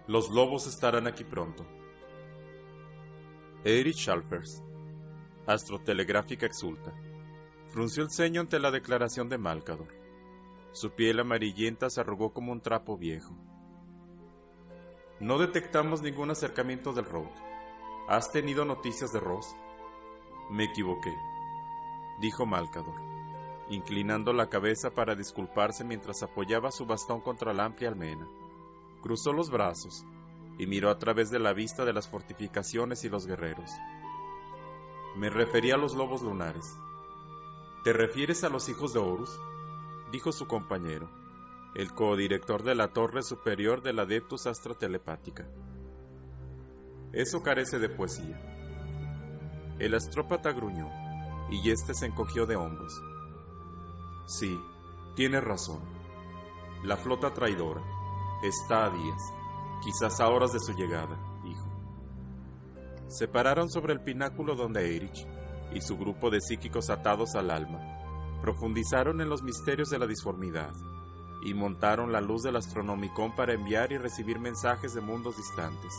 Los lobos estarán aquí pronto. Erich Schalfers, Astrotelegráfica exulta. Frunció el ceño ante la declaración de Malcador. Su piel amarillenta se arrugó como un trapo viejo. No detectamos ningún acercamiento del Road. ¿Has tenido noticias de Ross? Me equivoqué, dijo Malcador, inclinando la cabeza para disculparse mientras apoyaba su bastón contra la amplia almena. Cruzó los brazos y miró a través de la vista de las fortificaciones y los guerreros. Me refería a los lobos lunares. ¿Te refieres a los hijos de Horus?, dijo su compañero, el codirector de la torre superior de la Adeptus Astrotelepática. Eso carece de poesía. El astrópata gruñó, y éste se encogió de hombros. Sí, tienes razón. La flota traidora está a días, quizás a horas de su llegada, dijo. Se pararon sobre el pináculo donde Erich y su grupo de psíquicos atados al alma profundizaron en los misterios de la disformidad y montaron la luz del Astronomicon para enviar y recibir mensajes de mundos distantes.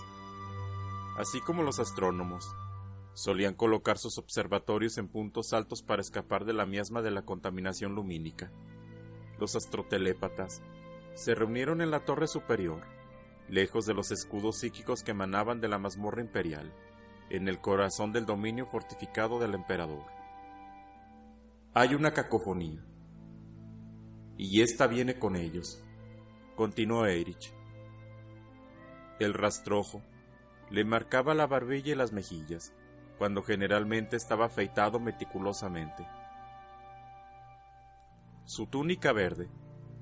Así como los astrónomos solían colocar sus observatorios en puntos altos para escapar de la miasma de la contaminación lumínica, los astrotelépatas se reunieron en la torre superior, lejos de los escudos psíquicos que emanaban de la mazmorra imperial, en el corazón del dominio fortificado del emperador. Hay una cacofonía, y esta viene con ellos, continuó Erich. El rastrojo le marcaba la barbilla y las mejillas, cuando generalmente estaba afeitado meticulosamente. Su túnica verde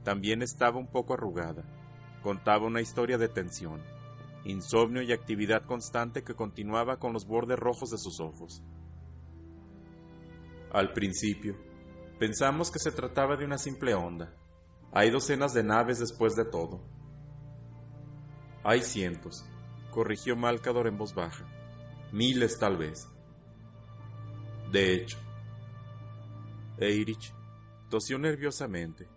también estaba un poco arrugada, contaba una historia de tensión, insomnio y actividad constante que continuaba con los bordes rojos de sus ojos. Al principio, pensamos que se trataba de una simple onda. Hay docenas de naves después de todo. Hay cientos, corrigió Malcador en voz baja. Miles tal vez. De hecho, Erich tosió nerviosamente,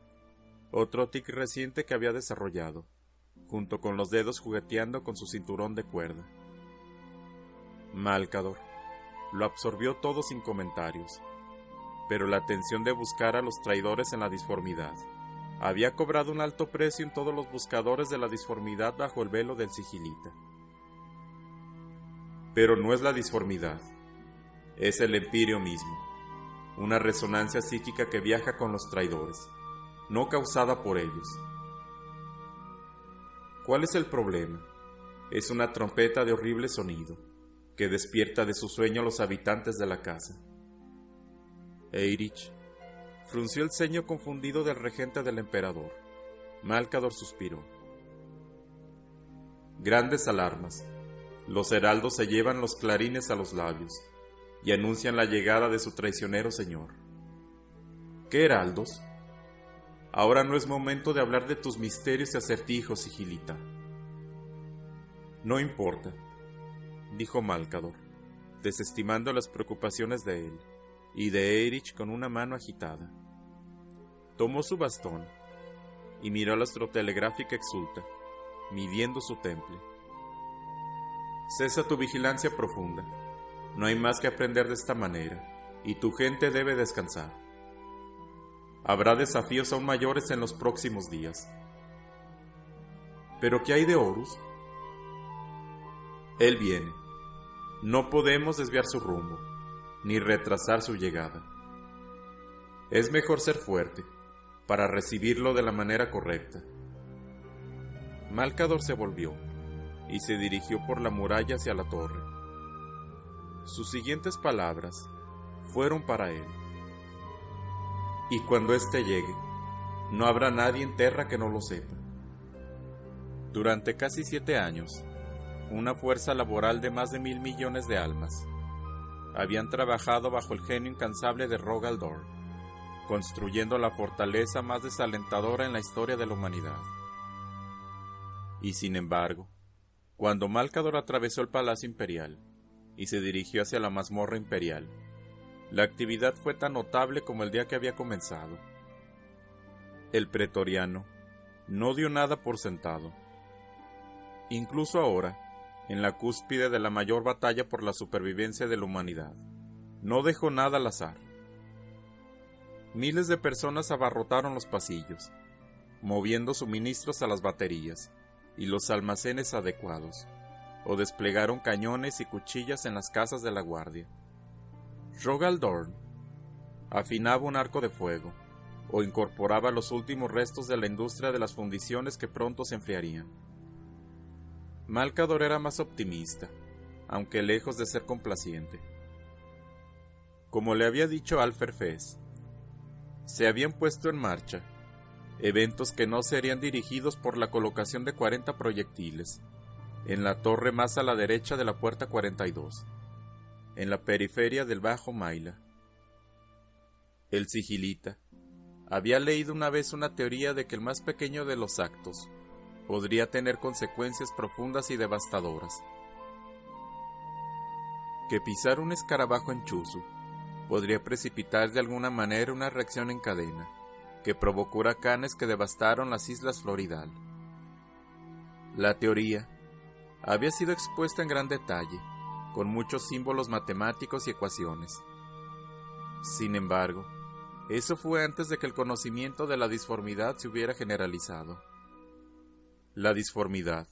otro tic reciente que había desarrollado, junto con los dedos jugueteando con su cinturón de cuerda. Malcador lo absorbió todo sin comentarios, pero la tensión de buscar a los traidores en la disformidad había cobrado un alto precio en todos los buscadores de la disformidad bajo el velo del sigilita. Pero no es la disformidad, es el Empirio mismo, una resonancia psíquica que viaja con los traidores, no causada por ellos. ¿Cuál es el problema? Es una trompeta de horrible sonido, que despierta de su sueño a los habitantes de la casa. Erich frunció el ceño confundido del regente del emperador. Malcador suspiró. Grandes alarmas. Los heraldos se llevan los clarines a los labios y anuncian la llegada de su traicionero señor. ¿Qué heraldos? Ahora no es momento de hablar de tus misterios y acertijos, sigilita. No importa, dijo Malcador, desestimando las preocupaciones de él y de Erich con una mano agitada. Tomó su bastón y miró a la astrotelegráfica exulta, midiendo su temple. Cesa tu vigilancia profunda. No hay más que aprender de esta manera, y tu gente debe descansar. Habrá desafíos aún mayores en los próximos días. ¿Pero qué hay de Horus? Él viene. No podemos desviar su rumbo, ni retrasar su llegada. Es mejor ser fuerte, para recibirlo de la manera correcta. Malcador se volvió, y se dirigió por la muralla hacia la torre. Sus siguientes palabras fueron para él. Y cuando éste llegue, no habrá nadie en Terra que no lo sepa. Durante casi 7 años, una fuerza laboral de más de 1.000 millones de almas habían trabajado bajo el genio incansable de Rogal Dorn, construyendo la fortaleza más desalentadora en la historia de la humanidad. Y sin embargo, cuando Malcador atravesó el Palacio Imperial y se dirigió hacia la mazmorra imperial, la actividad fue tan notable como el día que había comenzado. El pretoriano no dio nada por sentado. Incluso ahora, en la cúspide de la mayor batalla por la supervivencia de la humanidad, no dejó nada al azar. Miles de personas abarrotaron los pasillos, moviendo suministros a las baterías y los almacenes adecuados, o desplegaron cañones y cuchillas en las casas de la guardia. Rogal Dorn afinaba un arco de fuego, o incorporaba los últimos restos de la industria de las fundiciones que pronto se enfriarían. Malcador era más optimista, aunque lejos de ser complaciente. Como le había dicho Alfer Fez, se habían puesto en marcha eventos que no serían dirigidos por la colocación de 40 proyectiles en la torre más a la derecha de la puerta 42, en la periferia del Bajo Maila. El sigilita había leído una vez una teoría de que el más pequeño de los actos podría tener consecuencias profundas y devastadoras. Que pisar un escarabajo en Chuzu podría precipitar de alguna manera una reacción en cadena que provocó huracanes que devastaron las Islas Floridal. La teoría había sido expuesta en gran detalle, con muchos símbolos matemáticos y ecuaciones. Sin embargo, eso fue antes de que el conocimiento de la disformidad se hubiera generalizado. La disformidad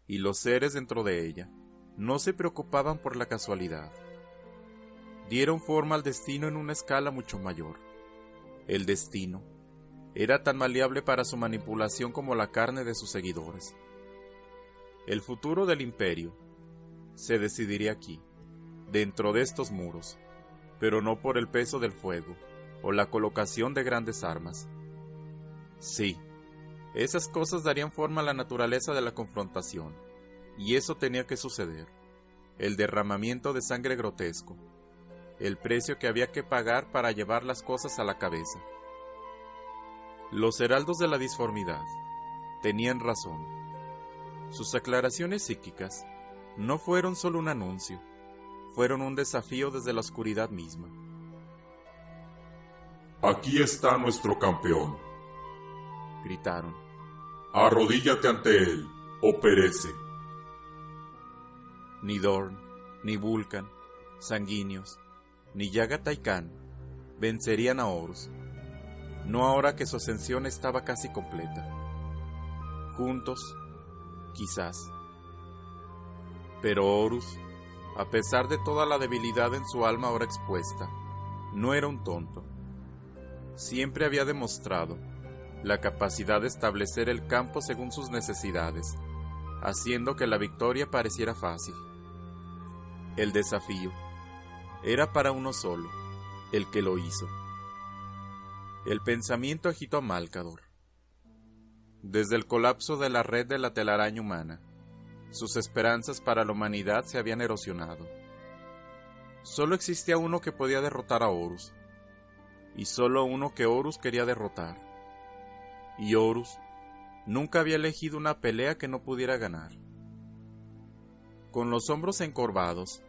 y los seres dentro de ella no se preocupaban por la casualidad. Dieron forma al destino en una escala mucho mayor. El destino era tan maleable para su manipulación como la carne de sus seguidores. El futuro del imperio se decidiría aquí, dentro de estos muros, pero no por el peso del fuego o la colocación de grandes armas. Sí, esas cosas darían forma a la naturaleza de la confrontación, y eso tenía que suceder. El derramamiento de sangre grotesco, el precio que había que pagar para llevar las cosas a la cabeza. Los heraldos de la disformidad tenían razón. Sus aclaraciones psíquicas no fueron solo un anuncio, fueron un desafío desde la oscuridad misma. Aquí está nuestro campeón, gritaron. Arrodíllate ante él, o perece. Ni Dorn, ni Vulcan, Sanguíneos, ni Yaga Taikan vencerían a Horus, no ahora que su ascensión estaba casi completa. Juntos, quizás. Pero Horus, a pesar de toda la debilidad en su alma ahora expuesta, no era un tonto. Siempre había demostrado la capacidad de establecer el campo según sus necesidades, haciendo que la victoria pareciera fácil. El desafío era para uno solo, el que lo hizo. El pensamiento agitó a Malcador. Desde el colapso de la red de la telaraña humana, sus esperanzas para la humanidad se habían erosionado. Solo existía uno que podía derrotar a Horus, y solo uno que Horus quería derrotar. Y Horus nunca había elegido una pelea que no pudiera ganar. Con los hombros encorvados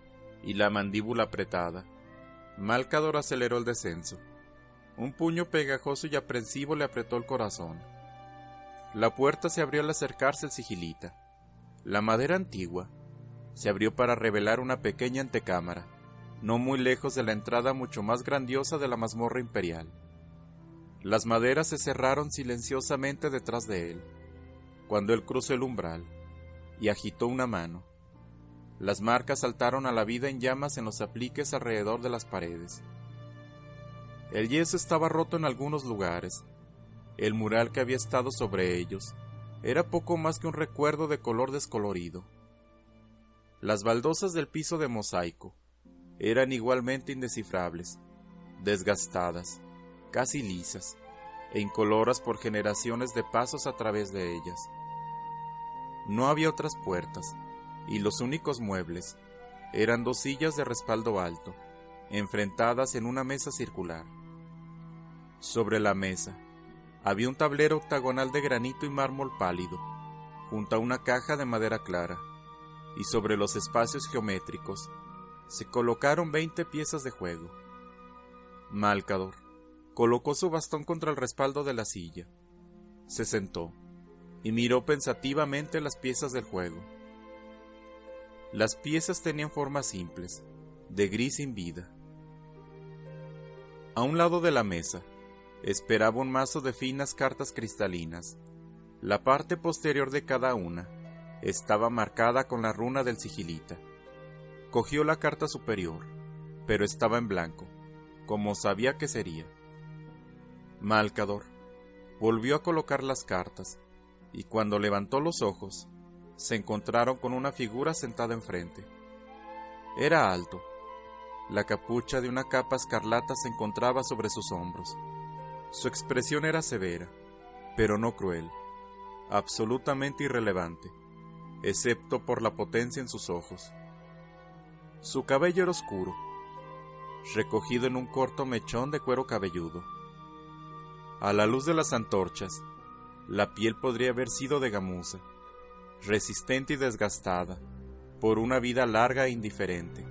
y la mandíbula apretada, Malcador aceleró el descenso. Un puño pegajoso y aprensivo le apretó el corazón. La puerta se abrió al acercarse el sigilita. La madera antigua se abrió para revelar una pequeña antecámara, no muy lejos de la entrada mucho más grandiosa de la mazmorra imperial. Las maderas se cerraron silenciosamente detrás de él, cuando él cruzó el umbral y agitó una mano. Las marcas saltaron a la vida en llamas en los apliques alrededor de las paredes. El yeso estaba roto en algunos lugares. El mural que había estado sobre ellos era poco más que un recuerdo de color descolorido. Las baldosas del piso de mosaico eran igualmente indescifrables, desgastadas, casi lisas, e incoloras por generaciones de pasos a través de ellas. No había otras puertas, y los únicos muebles eran dos sillas de respaldo alto, enfrentadas en una mesa circular. Sobre la mesa había un tablero octagonal de granito y mármol pálido, junto a una caja de madera clara, y sobre los espacios geométricos se colocaron 20 piezas de juego. Malcador colocó su bastón contra el respaldo de la silla, se sentó y miró pensativamente las piezas del juego. Las piezas tenían formas simples, de gris sin vida. A un lado de la mesa, esperaba un mazo de finas cartas cristalinas. La parte posterior de cada una estaba marcada con la runa del sigilita. Cogió la carta superior, pero estaba en blanco, como sabía que sería. Malcador volvió a colocar las cartas, y cuando levantó los ojos, se encontraron con una figura sentada enfrente. Era alto. La capucha de una capa escarlata se encontraba sobre sus hombros. Su expresión era severa, pero no cruel, absolutamente irrelevante, excepto por la potencia en sus ojos. Su cabello era oscuro, recogido en un corto mechón de cuero cabelludo. A la luz de las antorchas, la piel podría haber sido de gamuza, resistente y desgastada por una vida larga e indiferente,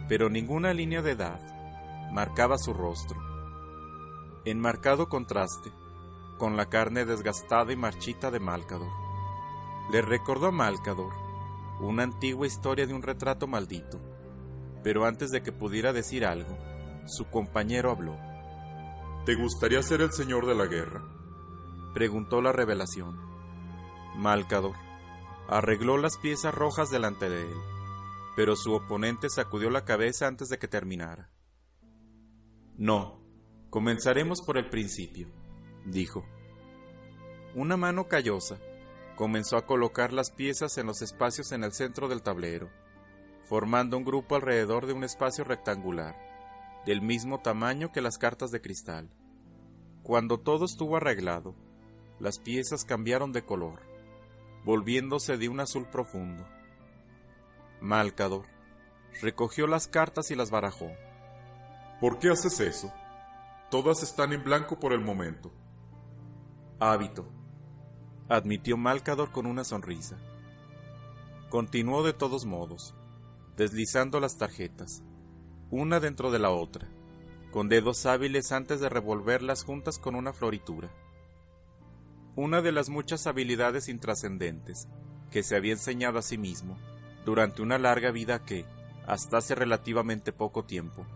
pero ninguna línea de edad marcaba su rostro, en marcado contraste con la carne desgastada y marchita de Malcador. Le recordó a Malcador una antigua historia de un retrato maldito, pero antes de que pudiera decir algo, su compañero habló. ¿Te gustaría ser el señor de la guerra?, preguntó la revelación. Malcador arregló las piezas rojas delante de él, pero su oponente sacudió la cabeza antes de que terminara. No, comenzaremos por el principio, dijo. Una mano callosa comenzó a colocar las piezas en los espacios en el centro del tablero, formando un grupo alrededor de un espacio rectangular, del mismo tamaño que las cartas de cristal. Cuando todo estuvo arreglado, las piezas cambiaron de color, volviéndose de un azul profundo. Malcador recogió las cartas y las barajó. ¿Por qué haces eso? Todas están en blanco por el momento. Hábito, admitió Malcador con una sonrisa. Continuó de todos modos, deslizando las tarjetas, una dentro de la otra, con dedos hábiles antes de revolverlas juntas con una floritura. Una de las muchas habilidades intrascendentes que se había enseñado a sí mismo durante una larga vida que, hasta hace relativamente poco tiempo,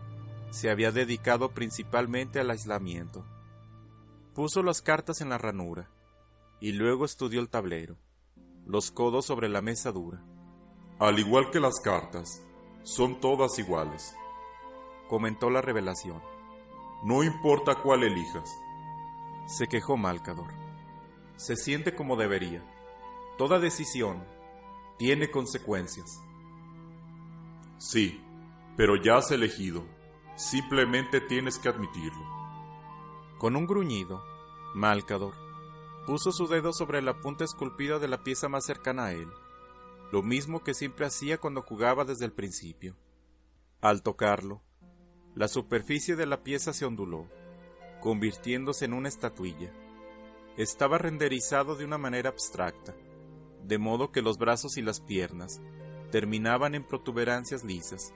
se había dedicado principalmente al aislamiento. Puso las cartas en la ranura, y luego estudió el tablero, los codos sobre la mesa dura. Al igual que las cartas, son todas iguales, comentó la revelación. No importa cuál elijas, se quejó Malcador. Se siente como debería. Toda decisión tiene consecuencias. Sí, pero ya has elegido. Simplemente tienes que admitirlo. Con un gruñido, Malcador puso su dedo sobre la punta esculpida de la pieza más cercana a él, lo mismo que siempre hacía cuando jugaba desde el principio. Al tocarlo, la superficie de la pieza se onduló, convirtiéndose en una estatuilla. Estaba renderizado de una manera abstracta, de modo que los brazos y las piernas terminaban en protuberancias lisas,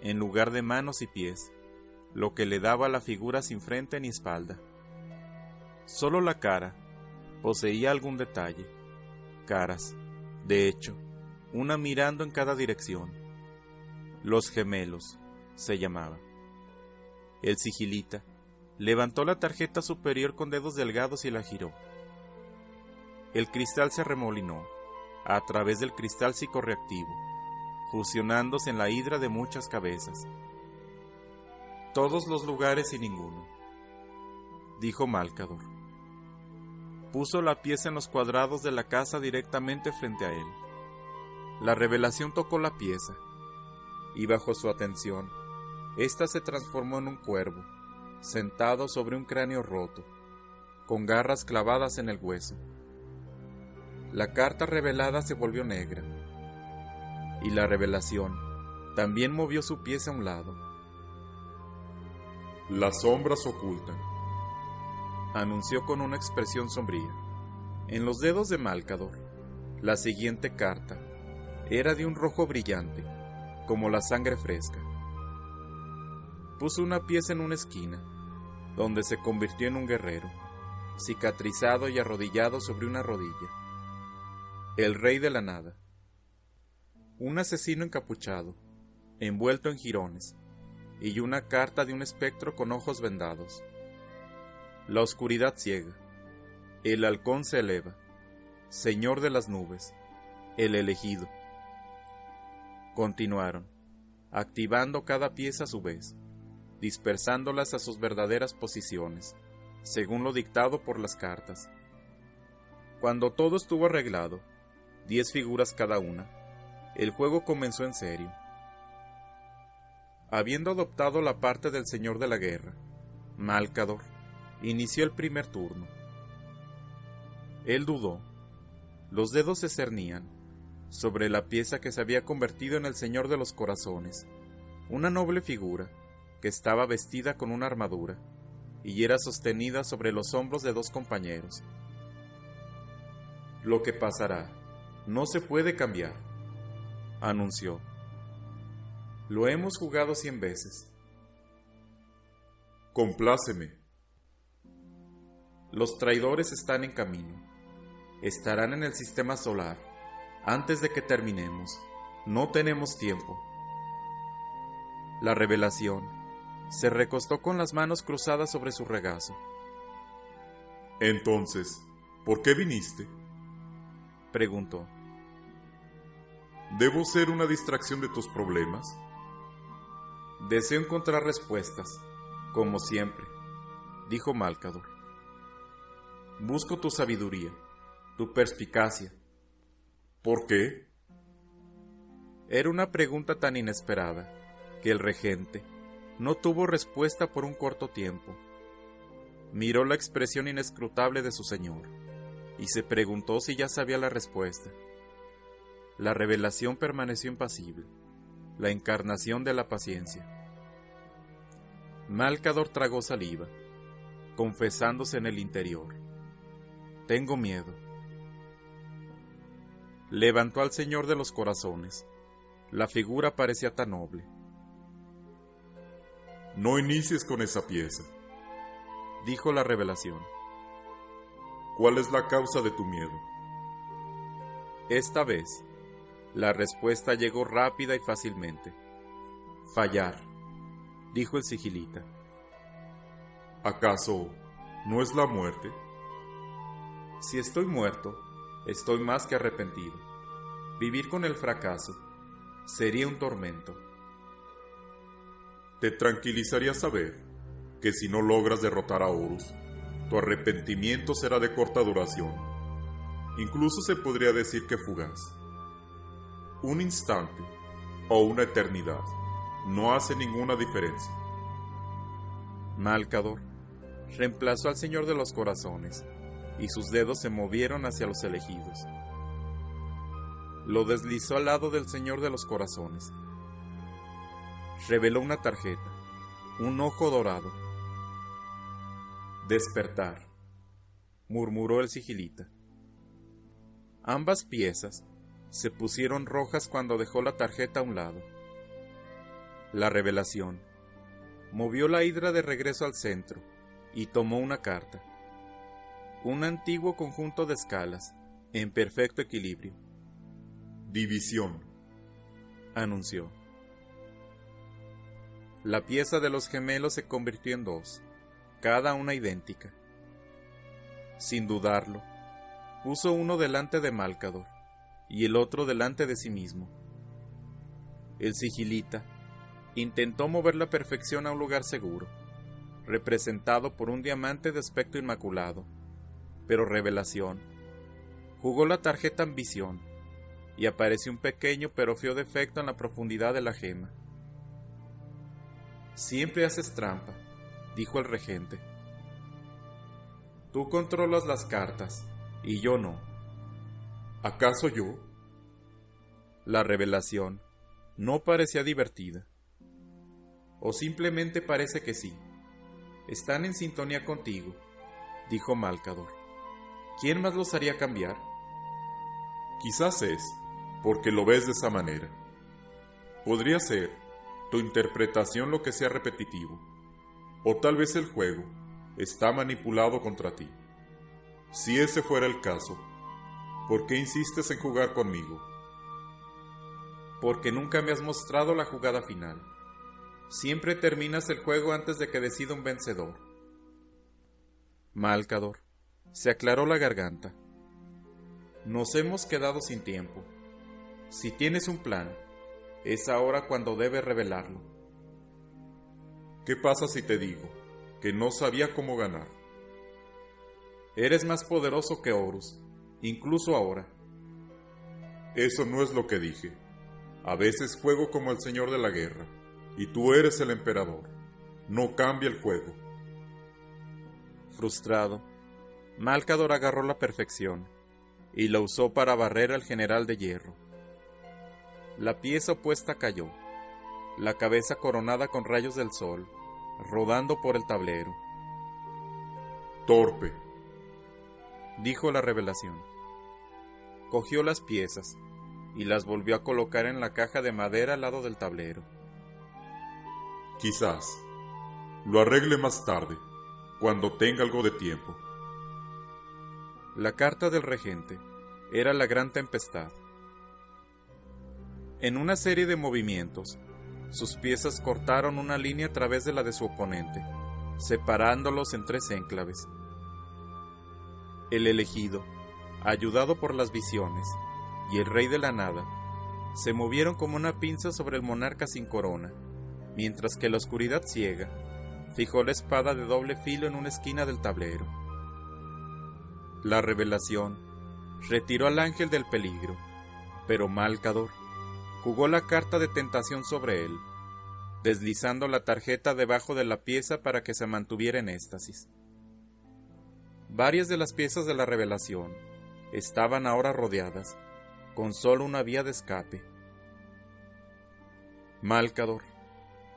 en lugar de manos y pies, lo que le daba a la figura sin frente ni espalda. Solo la cara poseía algún detalle, caras, de hecho, una mirando en cada dirección. Los gemelos, se llamaba. El sigilita levantó la tarjeta superior con dedos delgados y la giró. El cristal se remolinó a través del cristal psicorreactivo, fusionándose en la hidra de muchas cabezas. Todos los lugares y ninguno, dijo Malcador. Puso la pieza en los cuadrados de la casa directamente frente a él. La revelación tocó la pieza, y bajo su atención, ésta se transformó en un cuervo, sentado sobre un cráneo roto, con garras clavadas en el hueso. La carta revelada se volvió negra, y la revelación también movió su pieza a un lado. Las sombras ocultan, anunció con una expresión sombría. En los dedos de Malcador, la siguiente carta era de un rojo brillante, como la sangre fresca. Puso una pieza en una esquina, donde se convirtió en un guerrero, cicatrizado y arrodillado sobre una rodilla. El rey de la nada. un asesino encapuchado, envuelto en jirones, y una carta de un espectro con ojos vendados. La oscuridad ciega. El halcón se eleva, señor de las nubes, el elegido. Continuaron, activando cada pieza a su vez, dispersándolas a sus verdaderas posiciones, según lo dictado por las cartas. Cuando todo estuvo arreglado, 10 figuras cada una, el juego comenzó en serio. Habiendo adoptado la parte del señor de la guerra, Malcador inició el primer turno. Él dudó. Los dedos se cernían sobre la pieza que se había convertido en el señor de los corazones, una noble figura que estaba vestida con una armadura y era sostenida sobre los hombros de 2 compañeros. Lo que pasará no se puede cambiar, anunció. Lo hemos jugado 100 veces. Compláceme. Los traidores están en camino. Estarán en el sistema solar antes de que terminemos. No tenemos tiempo. La revelación se recostó con las manos cruzadas sobre su regazo. Entonces, ¿por qué viniste? Preguntó. ¿Debo ser una distracción de tus problemas? Deseo encontrar respuestas, como siempre, dijo Malcador. Busco tu sabiduría, tu perspicacia. ¿Por qué? Era una pregunta tan inesperada que el regente no tuvo respuesta por un corto tiempo. Miró la expresión inescrutable de su señor y se preguntó si ya sabía la respuesta. La revelación permaneció impasible, la encarnación de la paciencia. Malcador tragó saliva, confesándose en el interior. Tengo miedo. Levantó al señor de los corazones. La figura parecía tan noble. No inicies con esa pieza, dijo la revelación. ¿Cuál es la causa de tu miedo? Esta vez, la respuesta llegó rápida y fácilmente. Fallar, dijo el sigilita. ¿Acaso no es la muerte? Si estoy muerto, estoy más que arrepentido. Vivir con el fracaso sería un tormento. Te tranquilizaría saber que si no logras derrotar a Horus, tu arrepentimiento será de corta duración. Incluso se podría decir que fugaz. Un instante o una eternidad no hace ninguna diferencia. Malcador reemplazó al señor de los corazones y sus dedos se movieron hacia los elegidos. Lo deslizó al lado del señor de los corazones. Reveló una tarjeta, un ojo dorado. Despertar, murmuró el sigilita. Ambas piezas se pusieron rojas cuando dejó la tarjeta a un lado. La revelación movió la hidra de regreso al centro y tomó una carta. Un antiguo conjunto de escalas, en perfecto equilibrio. División, anunció. La pieza de los gemelos se convirtió en 2, cada una idéntica. Sin dudarlo, puso uno delante de Malcador y el otro delante de sí mismo. El sigilita intentó mover la perfección a un lugar seguro, representado por un diamante de aspecto inmaculado, pero revelación jugó la tarjeta ambición y apareció un pequeño pero feo defecto en la profundidad de la gema. Siempre haces trampa, dijo el regente. Tú controlas las cartas y yo no. ¿Acaso yo? La revelación no parecía divertida. O simplemente parece que sí. Están en sintonía contigo, dijo Malcador. ¿Quién más los haría cambiar? Quizás es porque lo ves de esa manera. Podría ser tu interpretación lo que sea repetitivo, o tal vez el juego está manipulado contra ti. Si ese fuera el caso, ¿por qué insistes en jugar conmigo? porque nunca me has mostrado la jugada final. Siempre terminas el juego antes de que decida un vencedor. Malcador se aclaró la garganta. Nos hemos quedado sin tiempo. Si tienes un plan, es ahora cuando debes revelarlo. ¿Qué pasa si te digo que no sabía cómo ganar? Eres más poderoso que Horus, incluso ahora. Eso no es lo que dije. A veces juego como el señor de la guerra, y tú eres el emperador. No cambia el juego. Frustrado, Malcador agarró la perfección y la usó para barrer al general de hierro. La pieza opuesta cayó, la cabeza coronada con rayos del sol, rodando por el tablero. Torpe, dijo la revelación. Cogió las piezas y las volvió a colocar en la caja de madera al lado del tablero. Quizás lo arregle más tarde, cuando tenga algo de tiempo. La carta del regente era la gran tempestad. En una serie de movimientos, sus piezas cortaron una línea a través de la de su oponente, separándolos en 3 enclaves. El elegido, ayudado por las visiones, y el rey de la nada, se movieron como una pinza sobre el monarca sin corona, mientras que la oscuridad ciega fijó la espada de doble filo en una esquina del tablero. La revelación retiró al ángel del peligro, pero Malcador jugó la carta de tentación sobre él, deslizando la tarjeta debajo de la pieza para que se mantuviera en éxtasis. Varias de las piezas de la revelación estaban ahora rodeadas, con solo una vía de escape. Malcador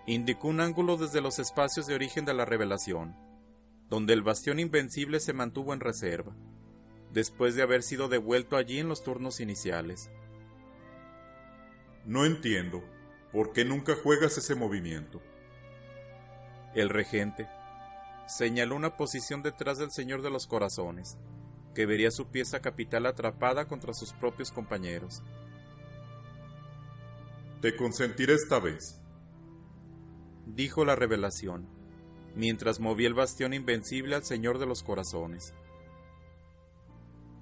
indicó un ángulo desde los espacios de origen de la revelación, donde el bastión invencible se mantuvo en reserva, después de haber sido devuelto allí en los turnos iniciales. No entiendo por qué nunca juegas ese movimiento. El regente señaló una posición detrás del Señor de los Corazones, que vería su pieza capital atrapada contra sus propios compañeros. Te consentiré esta vez, dijo la revelación, mientras movía el bastión invencible al Señor de los Corazones.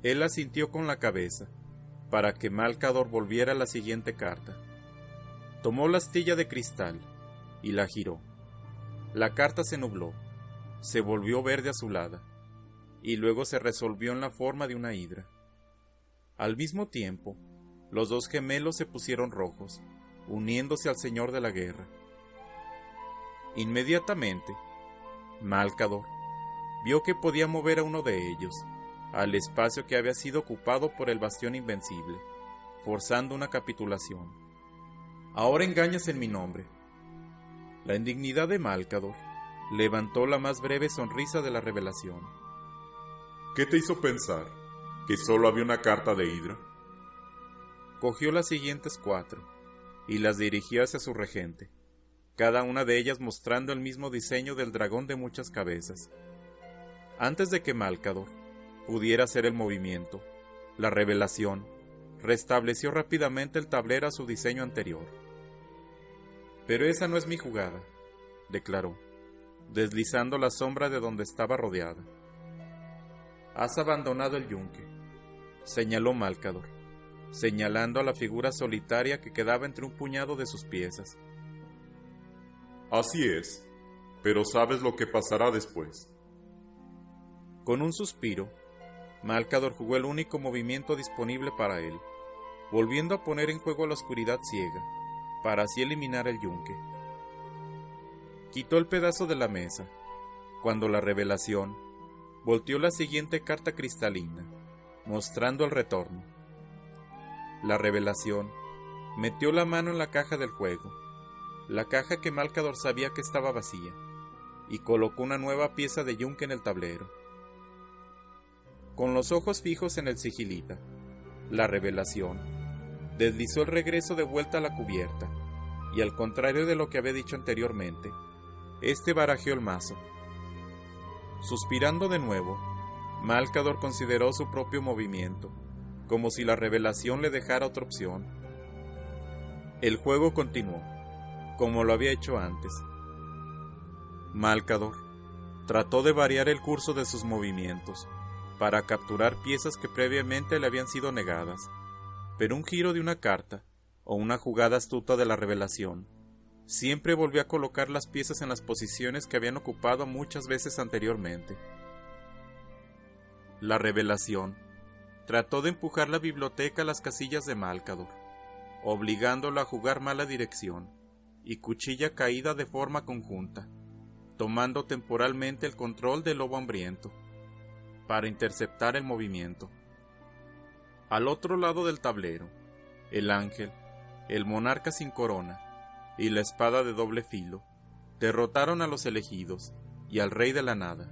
Él asintió con la cabeza, para que Malcador volviera a la siguiente carta. Tomó la astilla de cristal y la giró. La carta se nubló, se volvió verde azulada, y luego se resolvió en la forma de una hidra. Al mismo tiempo, los 2 gemelos se pusieron rojos, uniéndose al Señor de la Guerra. Inmediatamente, Malcador vio que podía mover a uno de ellos al espacio que había sido ocupado por el bastión invencible, forzando una capitulación. Ahora engañas en mi nombre. La indignidad de Malcador levantó la más breve sonrisa de la revelación. ¿Qué te hizo pensar que solo había una carta de hidra? Cogió las siguientes 4 y las dirigió hacia su regente, cada una de ellas mostrando el mismo diseño del dragón de muchas cabezas. Antes de que Malcador pudiera hacer el movimiento, la revelación restableció rápidamente el tablero a su diseño anterior. Pero esa no es mi jugada, declaró, deslizando la sombra de donde estaba rodeada. Has abandonado el yunque, señaló Malcador, señalando a la figura solitaria que quedaba entre un puñado de sus piezas. Así es, pero sabes lo que pasará después. Con un suspiro, Malcador jugó el único movimiento disponible para él, volviendo a poner en juego la oscuridad ciega, para así eliminar el yunque. Quitó el pedazo de la mesa, cuando la revelación volteó la siguiente carta cristalina, mostrando el retorno. La revelación metió la mano en la caja del juego, la caja que Malcador sabía que estaba vacía, y colocó una nueva pieza de yunque en el tablero. Con los ojos fijos en el sigilita, la revelación deslizó el regreso de vuelta a la cubierta, y al contrario de lo que había dicho anteriormente, este barajeó el mazo. Suspirando de nuevo, Malcador consideró su propio movimiento, como si la revelación le dejara otra opción. El juego continuó, como lo había hecho antes. Malcador trató de variar el curso de sus movimientos para capturar piezas que previamente le habían sido negadas, pero un giro de una carta o una jugada astuta de la revelación siempre volvió a colocar las piezas en las posiciones que habían ocupado muchas veces anteriormente. La revelación trató de empujar la biblioteca a las casillas de Malcador, obligándolo a jugar mala dirección y cuchilla caída de forma conjunta, tomando temporalmente el control del lobo hambriento, para interceptar el movimiento. Al otro lado del tablero, el ángel, el monarca sin corona y la espada de doble filo derrotaron a los elegidos y al rey de la nada.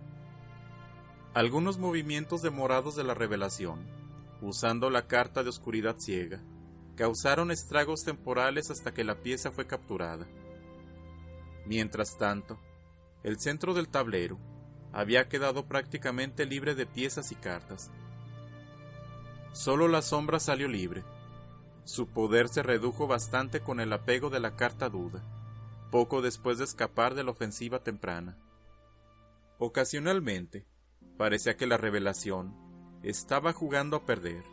Algunos movimientos demorados de la revelación, usando la carta de oscuridad ciega, causaron estragos temporales hasta que la pieza fue capturada. Mientras tanto, el centro del tablero había quedado prácticamente libre de piezas y cartas. Solo la sombra salió libre. Su poder se redujo bastante con el apego de la carta duda, poco después de escapar de la ofensiva temprana. Ocasionalmente, parecía que la revelación estaba jugando a perder.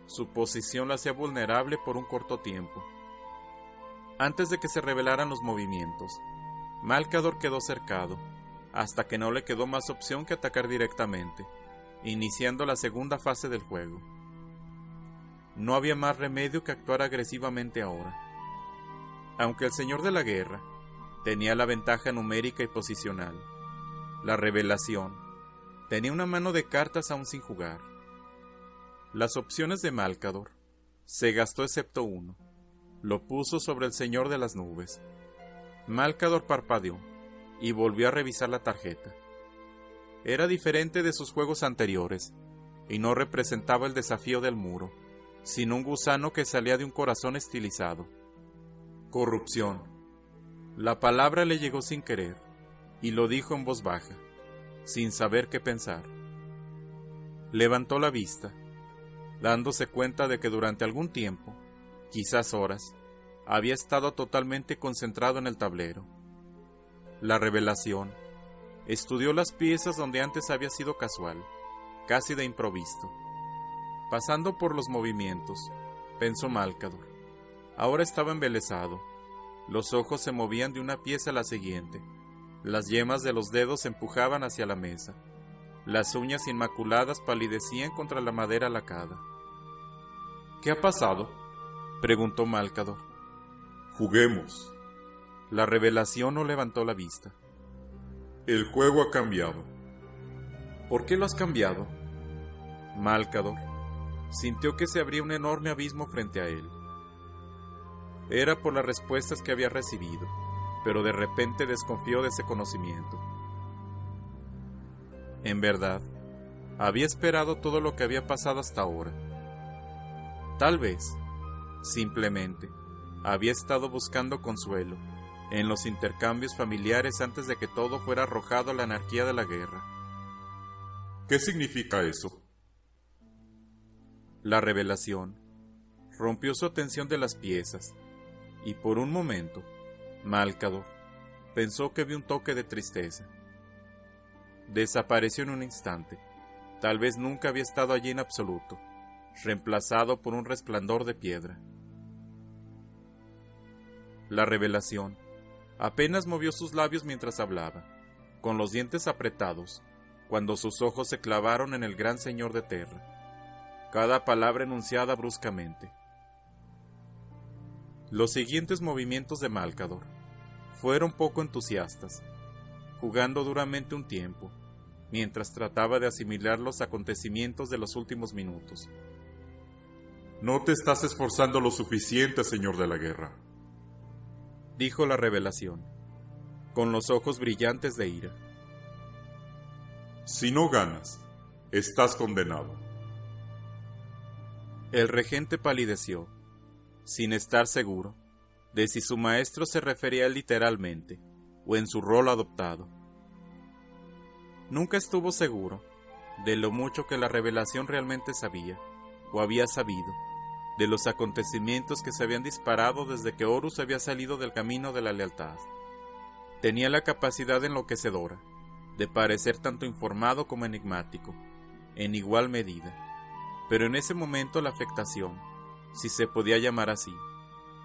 Su posición la hacía vulnerable por un corto tiempo. Antes de que se revelaran los movimientos, Malcador quedó cercado, hasta que no le quedó más opción que atacar directamente, iniciando la segunda fase del juego. No había más remedio que actuar agresivamente ahora. Aunque el señor de la guerra tenía la ventaja numérica y posicional, la revelación tenía una mano de cartas aún sin jugar. Las opciones de Malcador se gastó excepto uno. Lo puso sobre el señor de las nubes. Malcador parpadeó y volvió a revisar la tarjeta. Era diferente de sus juegos anteriores y no representaba el desafío del muro, sino un gusano que salía de un corazón estilizado. Corrupción. La palabra le llegó sin querer y lo dijo en voz baja, sin saber qué pensar. Levantó la vista, dándose cuenta de que durante algún tiempo, quizás horas, había estado totalmente concentrado en el tablero. La revelación estudió las piezas donde antes había sido casual, casi de improviso. Pasando por los movimientos, pensó Malcador. Ahora estaba embelesado. Los ojos se movían de una pieza a la siguiente. Las yemas de los dedos se empujaban hacia la mesa. Las uñas inmaculadas palidecían contra la madera lacada. ¿Qué ha pasado?, preguntó Malcador. Juguemos. La revelación no levantó la vista. El juego ha cambiado. ¿Por qué lo has cambiado? Malcador sintió que se abría un enorme abismo frente a él. Era por las respuestas que había recibido, pero de repente desconfió de ese conocimiento. En verdad, había esperado todo lo que había pasado hasta ahora. Tal vez, simplemente, había estado buscando consuelo en los intercambios familiares antes de que todo fuera arrojado a la anarquía de la guerra. ¿Qué significa eso? La revelación rompió su atención de las piezas, y por un momento, Malcador pensó que vio un toque de tristeza. Desapareció en un instante. Tal vez nunca había estado allí en absoluto, reemplazado por un resplandor de piedra. La revelación apenas movió sus labios mientras hablaba, con los dientes apretados, cuando sus ojos se clavaron en el gran señor de Terra. Cada palabra enunciada bruscamente. Los siguientes movimientos de Malcador fueron poco entusiastas, jugando duramente un tiempo, mientras trataba de asimilar los acontecimientos de los últimos minutos. No te estás esforzando lo suficiente, señor de la guerra, dijo la revelación, con los ojos brillantes de ira. Si no ganas, estás condenado. El regente palideció, sin estar seguro de si su maestro se refería a él literalmente o en su rol adoptado. Nunca estuvo seguro de lo mucho que la revelación realmente sabía o había sabido, de los acontecimientos que se habían disparado desde que Horus había salido del camino de la lealtad. Tenía la capacidad enloquecedora de parecer tanto informado como enigmático, en igual medida, pero en ese momento la afectación, si se podía llamar así,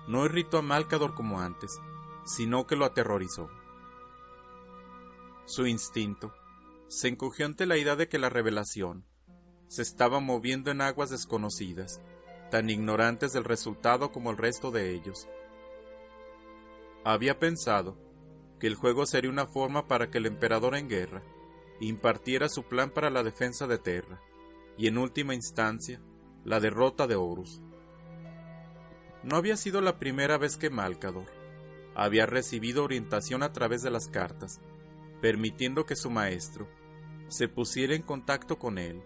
no irritó a Malcador como antes, sino que lo aterrorizó. Su instinto se encogió ante la idea de que la revelación se estaba moviendo en aguas desconocidas, tan ignorantes del resultado como el resto de ellos. Había pensado que el juego sería una forma para que el emperador en guerra impartiera su plan para la defensa de Terra, y en última instancia, la derrota de Horus. No había sido la primera vez que Malcador había recibido orientación a través de las cartas, permitiendo que su maestro se pusiera en contacto con él,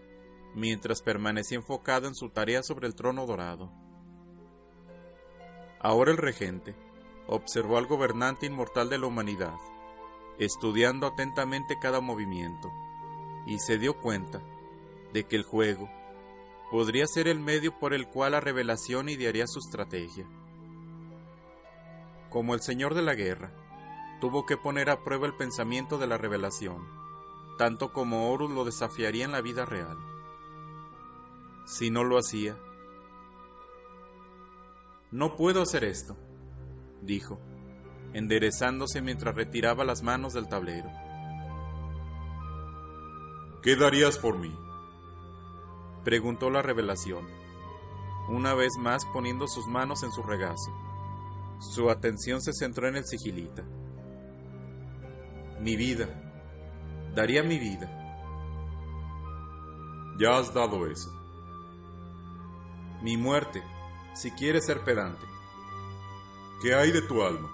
mientras permanecía enfocado en su tarea sobre el trono dorado. Ahora el regente observó al gobernante inmortal de la humanidad, estudiando atentamente cada movimiento, y se dio cuenta de que el juego podría ser el medio por el cual la revelación idearía su estrategia. Como el señor de la guerra, tuvo que poner a prueba el pensamiento de la revelación, tanto como Horus lo desafiaría en la vida real. Si no lo hacía, «No puedo hacer esto», dijo, enderezándose mientras retiraba las manos del tablero. ¿Qué darías por mí?, preguntó la revelación, una vez más poniendo sus manos en su regazo. Su atención se centró en el sigilita. «Mi vida. Daría mi vida». Ya has dado eso. «Mi muerte, si quieres ser pedante». ¿Qué hay de tu alma?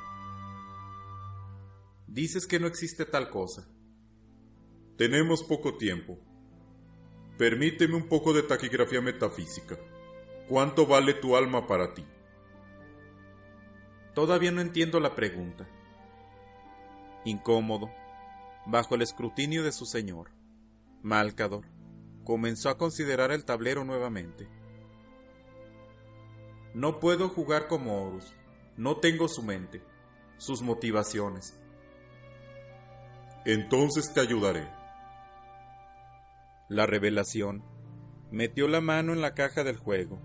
Dices que no existe tal cosa. Tenemos poco tiempo. Permíteme un poco de taquigrafía metafísica. ¿Cuánto vale tu alma para ti? Todavía no entiendo la pregunta. Incómodo, bajo el escrutinio de su señor, Malcador comenzó a considerar el tablero nuevamente. No puedo jugar como Horus. No tengo su mente, sus motivaciones. Entonces te ayudaré. La revelación metió la mano en la caja del juego,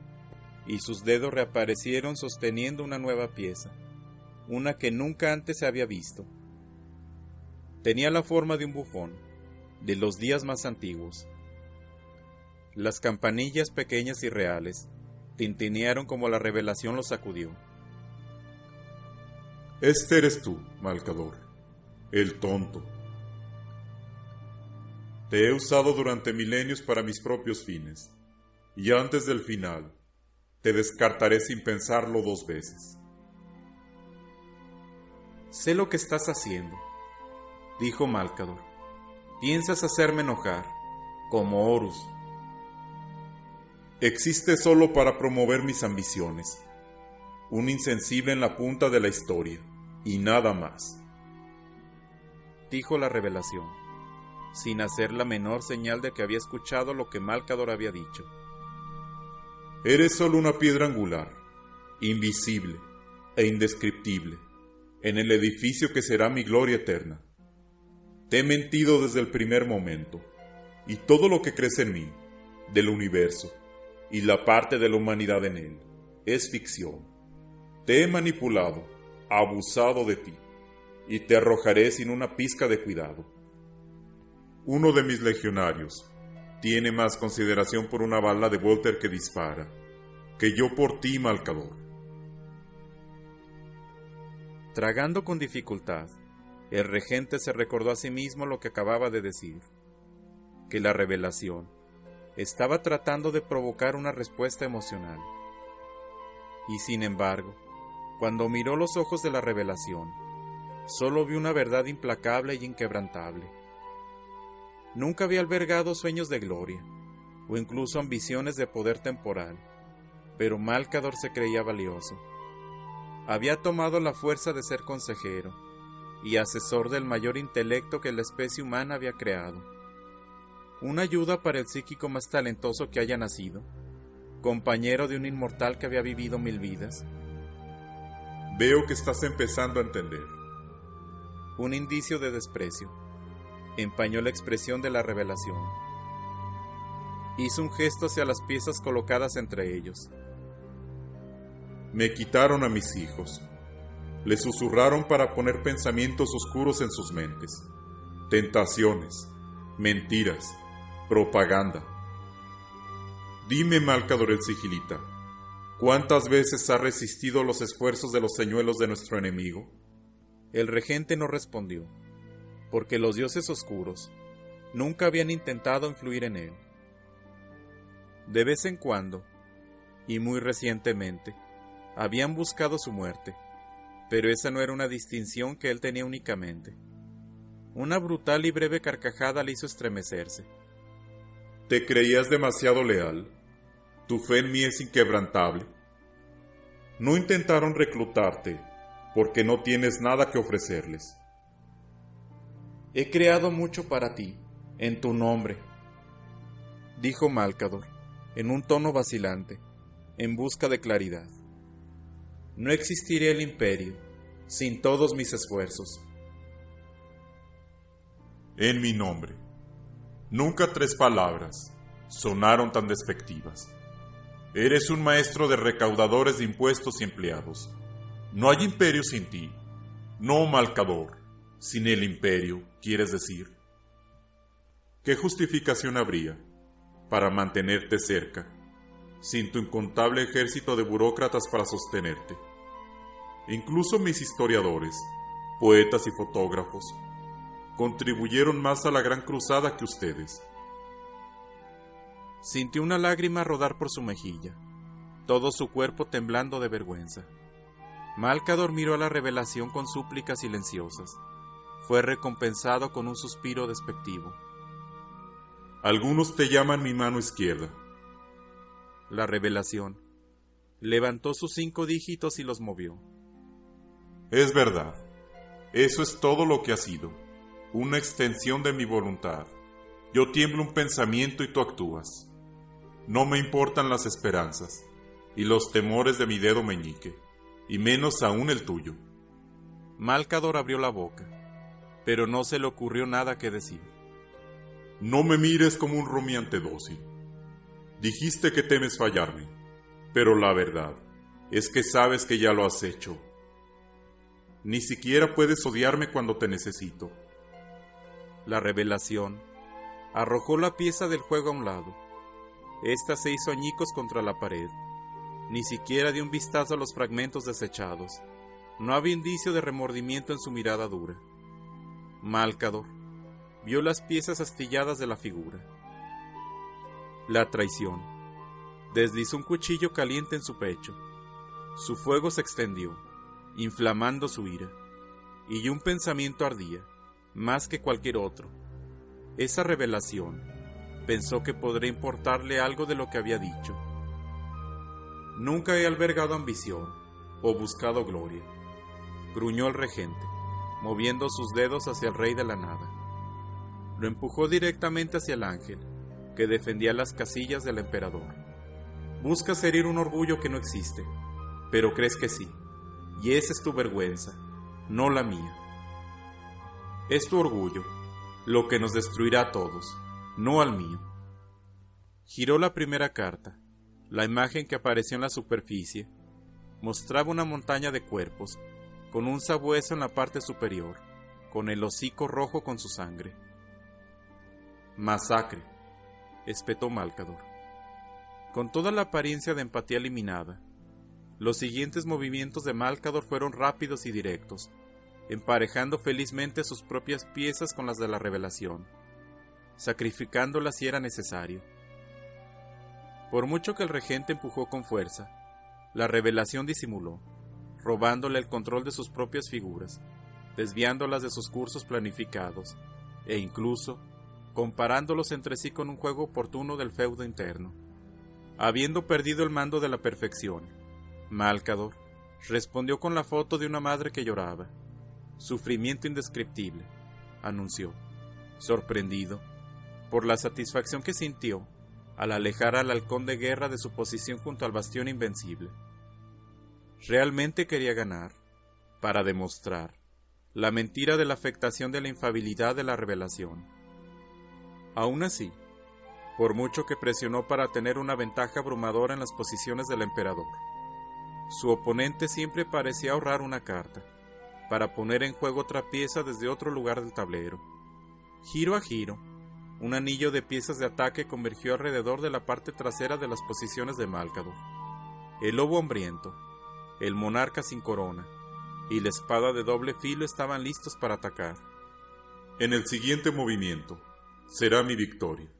y sus dedos reaparecieron sosteniendo una nueva pieza, una que nunca antes se había visto. Tenía la forma de un bufón, de los días más antiguos. Las campanillas pequeñas y reales tintinearon como la revelación los sacudió. Este eres tú, Malcador, el tonto. Te he usado durante milenios para mis propios fines, y antes del final, te descartaré sin pensarlo 2 veces. Sé lo que estás haciendo, dijo Malcador. Piensas hacerme enojar, como Horus. Existe solo para promover mis ambiciones. Un insensible en la punta de la historia, y nada más, dijo la revelación, sin hacer la menor señal de que había escuchado lo que Malcador había dicho. Eres solo una piedra angular, invisible e indescriptible, en el edificio que será mi gloria eterna. Te he mentido desde el primer momento, y todo lo que crece en mí, del universo, y la parte de la humanidad en él, es ficción. Te he manipulado, abusado de ti, y te arrojaré sin una pizca de cuidado. Uno de mis legionarios tiene más consideración por una bala de Volter que dispara, que yo por ti, Malcador. Tragando con dificultad, el regente se recordó a sí mismo lo que acababa de decir, que la revelación estaba tratando de provocar una respuesta emocional. Y sin embargo, cuando miró los ojos de la revelación, solo vio una verdad implacable y inquebrantable. Nunca había albergado sueños de gloria, o incluso ambiciones de poder temporal, pero Malcador se creía valioso. Había tomado la fuerza de ser consejero y asesor del mayor intelecto que la especie humana había creado. Una ayuda para el psíquico más talentoso que haya nacido, compañero de un inmortal que había vivido 1000 vidas. Veo que estás empezando a entender. Un indicio de desprecio empañó la expresión de la revelación. Hizo un gesto hacia las piezas colocadas entre ellos. Me quitaron a mis hijos. Les susurraron para poner pensamientos oscuros en sus mentes. Tentaciones, mentiras, propaganda. Dime, Malcador el Sigilita, ¿cuántas veces ha resistido los esfuerzos de los señuelos de nuestro enemigo? El regente no respondió, porque los dioses oscuros nunca habían intentado influir en él. De vez en cuando, y muy recientemente, habían buscado su muerte, pero esa no era una distinción que él tenía únicamente. Una brutal y breve carcajada le hizo estremecerse. ¿Te creías demasiado leal? ¿Tu fe en mí es inquebrantable? No intentaron reclutarte, porque no tienes nada que ofrecerles. He creado mucho para ti, en tu nombre, dijo Malcador, en un tono vacilante, en busca de claridad. No existiría el imperio sin todos mis esfuerzos. En mi nombre. Nunca 3 palabras sonaron tan despectivas. Eres un maestro de recaudadores de impuestos y empleados. No hay imperio sin ti. No, Malcador, sin el imperio, ¿quieres decir? ¿Qué justificación habría para mantenerte cerca, sin tu incontable ejército de burócratas para sostenerte? Incluso mis historiadores, poetas y fotógrafos contribuyeron más a la gran cruzada que ustedes. Sintió una lágrima rodar por su mejilla, todo su cuerpo temblando de vergüenza. Malcador miró a la revelación con súplicas silenciosas. Fue recompensado con un suspiro despectivo. Algunos te llaman mi mano izquierda. La revelación levantó sus 5 dígitos y los movió. Es verdad. Eso es todo lo que ha sido. Una extensión de mi voluntad. Yo tiemblo un pensamiento y tú actúas. No me importan las esperanzas y los temores de mi dedo meñique, y menos aún el tuyo. Malcador abrió la boca, pero no se le ocurrió nada que decir. No me mires como un rumiante dócil. Dijiste que temes fallarme, pero la verdad es que sabes que ya lo has hecho. Ni siquiera puedes odiarme cuando te necesito. La revelación arrojó la pieza del juego a un lado. Esta se hizo añicos contra la pared. Ni siquiera dio un vistazo a los fragmentos desechados. No había indicio de remordimiento en su mirada dura. Malcador vio las piezas astilladas de la figura. La traición. Deslizó un cuchillo caliente en su pecho. Su fuego se extendió, inflamando su ira, y un pensamiento ardía, más que cualquier otro. Esa revelación, pensó que podría importarle algo de lo que había dicho. Nunca he albergado ambición o buscado gloria, gruñó el regente, moviendo sus dedos hacia el rey de la nada. Lo empujó directamente hacia el ángel, que defendía las casillas del emperador. Buscas herir un orgullo que no existe, pero crees que sí, y esa es tu vergüenza, no la mía. Es tu orgullo lo que nos destruirá a todos, no al mío. Giró la primera carta. La imagen que apareció en la superficie mostraba una montaña de cuerpos, con un sabueso en la parte superior, con el hocico rojo con su sangre. Masacre, espetó Malcador. Con toda la apariencia de empatía eliminada, los siguientes movimientos de Malcador fueron rápidos y directos, emparejando felizmente sus propias piezas con las de la revelación, sacrificándolas si era necesario. Por mucho que el regente empujó con fuerza, la revelación disimuló, robándole el control de sus propias figuras, desviándolas de sus cursos planificados, e incluso comparándolos entre sí con un juego oportuno del feudo interno. Habiendo perdido el mando de la perfección, Malcador respondió con la foto de una madre que lloraba. Sufrimiento indescriptible, anunció, sorprendido por la satisfacción que sintió al alejar al halcón de guerra de su posición junto al bastión invencible. Realmente quería ganar, para demostrar la mentira de la afectación de la infalibilidad de la revelación. Aún así, por mucho que presionó para tener una ventaja abrumadora en las posiciones del emperador, su oponente siempre parecía ahorrar una carta, para poner en juego otra pieza desde otro lugar del tablero. Giro a giro, un anillo de piezas de ataque convergió alrededor de la parte trasera de las posiciones de Malcador. El lobo hambriento, el monarca sin corona y la espada de doble filo estaban listos para atacar. En el siguiente movimiento será mi victoria,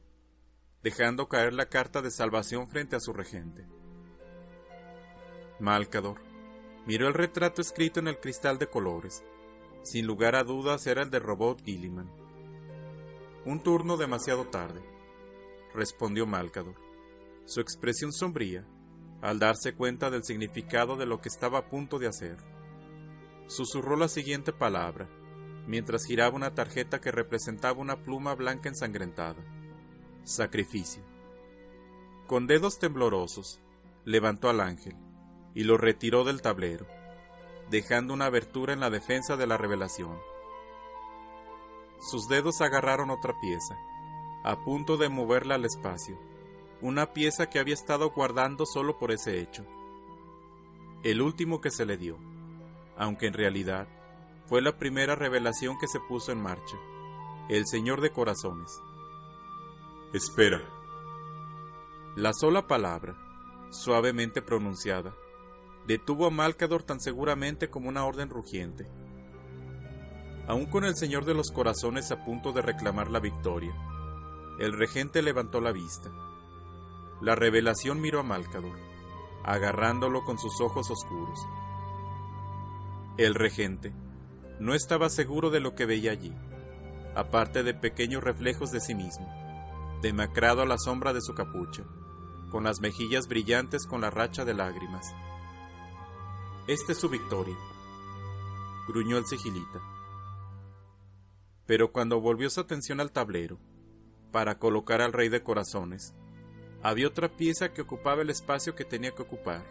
dejando caer la carta de salvación frente a su regente. Malcador miró el retrato escrito en el cristal de colores. Sin lugar a dudas era el de Robot Guilliman. Un turno demasiado tarde, respondió Malcador, su expresión sombría, al darse cuenta del significado de lo que estaba a punto de hacer. Susurró la siguiente palabra, mientras giraba una tarjeta que representaba una pluma blanca ensangrentada. Sacrificio. Con dedos temblorosos, levantó al ángel y lo retiró del tablero, dejando una abertura en la defensa de la revelación. Sus dedos agarraron otra pieza, a punto de moverla al espacio, una pieza que había estado guardando solo por ese hecho. El último que se le dio, aunque en realidad fue la primera revelación que se puso en marcha, el Señor de Corazones. Espera. La sola palabra, suavemente pronunciada, detuvo a Malcador tan seguramente como una orden rugiente. Aún con el Señor de los Corazones a punto de reclamar la victoria, el regente levantó la vista. La revelación miró a Malcador, agarrándolo con sus ojos oscuros. El regente no estaba seguro de lo que veía allí, aparte de pequeños reflejos de sí mismo, demacrado a la sombra de su capucha, con las mejillas brillantes con la racha de lágrimas. «Esta es su victoria», gruñó el sigilita. Pero cuando volvió su atención al tablero, para colocar al rey de corazones, había otra pieza que ocupaba el espacio que tenía que ocupar.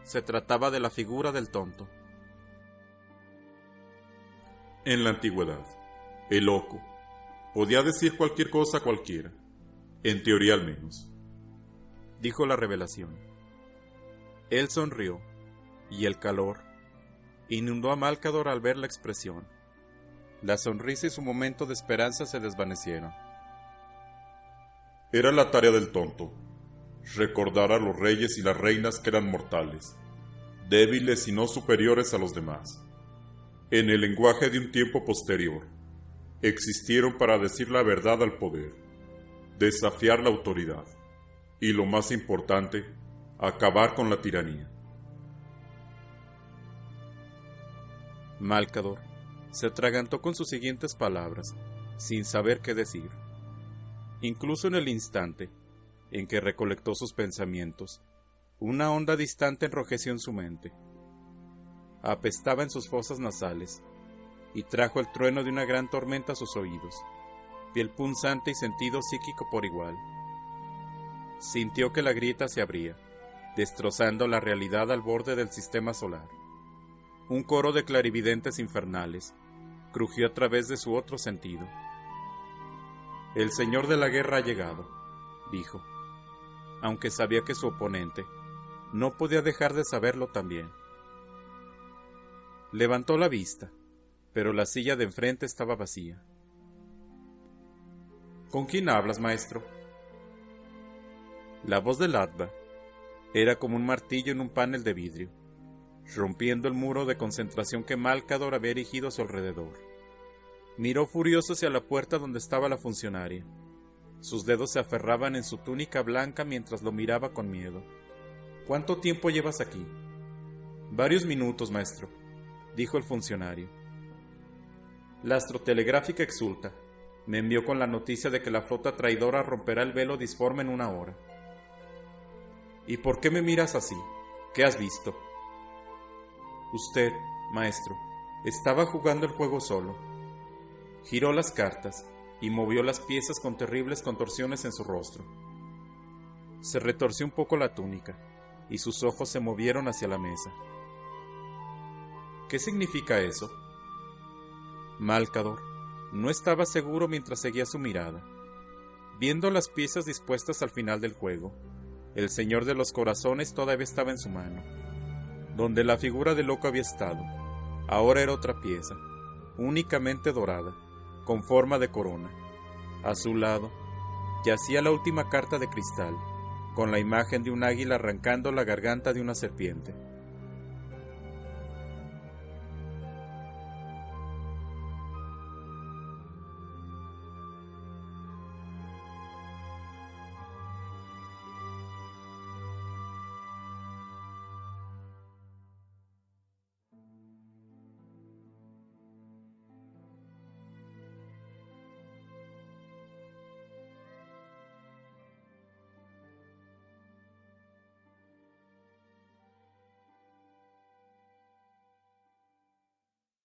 Se trataba de la figura del tonto. En la antigüedad, el loco podía decir cualquier cosa a cualquiera, en teoría al menos, dijo la revelación. Él sonrió, y el calor inundó a Malcador al ver la expresión. La sonrisa y su momento de esperanza se desvanecieron. Era la tarea del tonto, recordar a los reyes y las reinas que eran mortales, débiles y no superiores a los demás. En el lenguaje de un tiempo posterior, existieron para decir la verdad al poder, desafiar la autoridad y, lo más importante, acabar con la tiranía. Malcador se atragantó con sus siguientes palabras, sin saber qué decir. Incluso en el instante en que recolectó sus pensamientos, una onda distante enrojeció en su mente. Apestaba en sus fosas nasales, y trajo el trueno de una gran tormenta a sus oídos, piel punzante y sentido psíquico por igual. Sintió que la grieta se abría, destrozando la realidad al borde del sistema solar. Un coro de clarividentes infernales crujió a través de su otro sentido. «El Señor de la Guerra ha llegado», dijo, aunque sabía que su oponente no podía dejar de saberlo también. Levantó la vista, pero la silla de enfrente estaba vacía. «¿Con quién hablas, maestro?». La voz del Atba era como un martillo en un panel de vidrio, rompiendo el muro de concentración que Malcador había erigido a su alrededor. Miró furioso hacia la puerta donde estaba la funcionaria. Sus dedos se aferraban en su túnica blanca mientras lo miraba con miedo. «¿Cuánto tiempo llevas aquí?». «Varios minutos, maestro», dijo el funcionario. «La astrotelegráfica Exulta me envió con la noticia de que la flota traidora romperá el velo disforme en 1 hora». «¿Y por qué me miras así? ¿Qué has visto?». «Usted, maestro, estaba jugando el juego solo». Giró las cartas y movió las piezas con terribles contorsiones en su rostro. Se retorció un poco la túnica, y sus ojos se movieron hacia la mesa. ¿Qué significa eso? Malcador no estaba seguro mientras seguía su mirada. Viendo las piezas dispuestas al final del juego, el Señor de los Corazones todavía estaba en su mano. Donde la figura del loco había estado, ahora era otra pieza, únicamente dorada, con forma de corona. A su lado yacía la última carta de cristal, con la imagen de un águila arrancando la garganta de una serpiente.